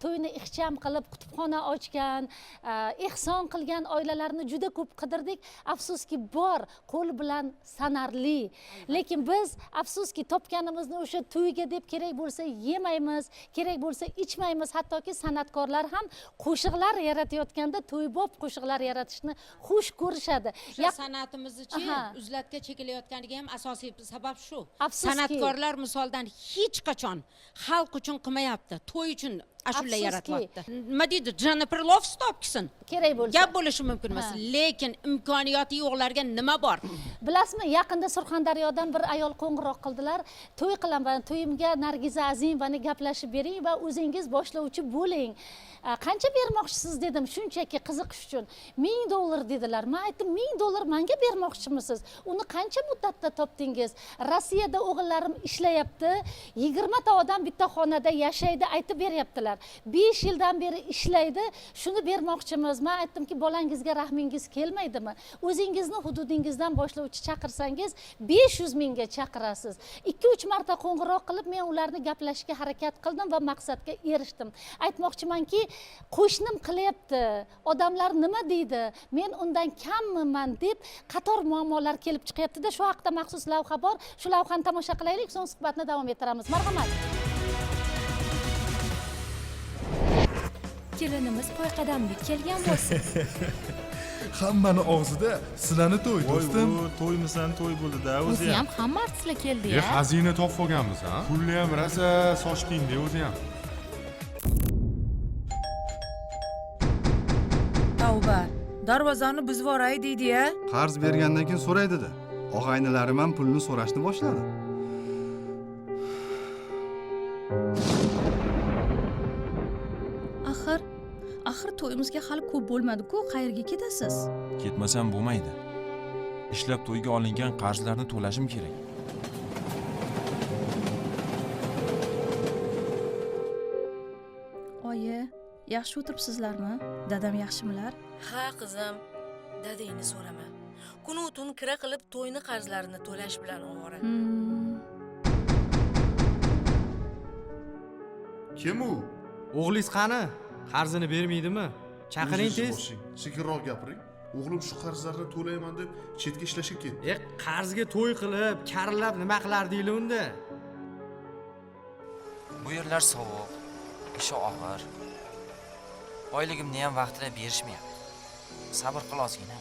to'yini ixcham qilib kutubxona ochgan, ehson qilgan oilalarni juda ko'p qidirdik. Afsuski bor, qo'l bilan sanarli. Lekin biz afsuski topganimizni o'sha to'yga deb kerak bo'lsa yemaymiz, kerak bo'lsa ichmaymiz. Hattoki san'atkorlar ham qo'shiqlar yaratayotganda to'ybob qo'shiqlar yaratishni xush ko'rishadi. San'atimizni-chi uzlatga chekilayotganiga ham asosiy sabab shu. Afsuski. San'atkorlar misoldan hech qachon xalq uchun qilmayapti, to'y uchun ashula yaratyapti. Nima deydi? Jennifer Lopez topkisin. Kerak bo'lsa. Gap bo'lishi mumkin emas, lekin imkoniyati yo'qlarga nima bor? Bilasizmi, yaqinda Surxondaryodan bir ayol qo'ng'iroq qildilar. To'y qilaman, to'yimga Nargiza Azimovani gaplashib bering va o'zingiz boshlovchi bo'ling. Qancha bermoqchisiz dedim, shunchaki qiziqish uchun. $1000 dedilar. Men aytdim, $1000 menga bermoqchimisiz? Uni qancha muddatda topdingiz? Rossiyada o'g'illarim ishlayapti. 20 ta odam bitta xonada yashaydi, aytib beryaptilar. 5 yildan beri ishlaydi. Shuni bermoqchimiz. Men aytdimki, bolangizga rahmingiz kelmaydimi? O'zingizni hududingizdan boshlovchi chaqirsangiz 500 mingga chaqirasiz. 2-3 marta qo'ng'iroq qilib men ularni gaplashga harakat qildim va maqsadga erishdim. Aytmoqchimanki, qo'shnim qilyapti, odamlar nima deydi, men undan kammiman deb qator muammolar kelib chiqyapti-da. Shu haqda maxsus lavha bor. Shu lavhani tomosha qilaylik, so'ng suhbatni davom ettiramiz. Marhamat. Kelinimiz poyqadamlik kelgan bo'lsin. Hammani og'zida sizlarni to'y do'stim. To'ymisan, to'y bo'ldi-da o'zi O'zi ham. ham hamma artistlar keldi-ya. Xazina topib olganmiz, ha? Pulni ham rasa sochding-da o'zi ham. Tavba, darvozani buzib yuboray deydi-ya. Qarz bergandan keyin so'raydi-da. Og'aynilarim ham pulni so'rashni boshladi. Axir to'yimizga hali ko'p bo'lmadi-ku, qayerga ketasiz? Ketmasam bo'lmaydi. Ishlab to'yga olingan qarzlarni to'lashim kerak. Oyi, yaxshi o'tiribsizlarmi? Dadam yaxshimilar? Ha qizim, dadangni so'rama. Kunu tun kira qilib to'yni qarzlarini to'lash bilan ovora. Kim u? O'g'lingiz qani? Qarzini bermaydimi? Chaqiring tez. Sekinroq gapiring. O'g'lim shu qarzlarni to'layman deb chetga ishlashga ketdi. Qarzga to'y qilib, karillab nima qilardinglar unda? Bu yerlar sovuq, ishi og'ir. Oyligimni ham vaqtida berishmayapti. Sabr qil ozgina.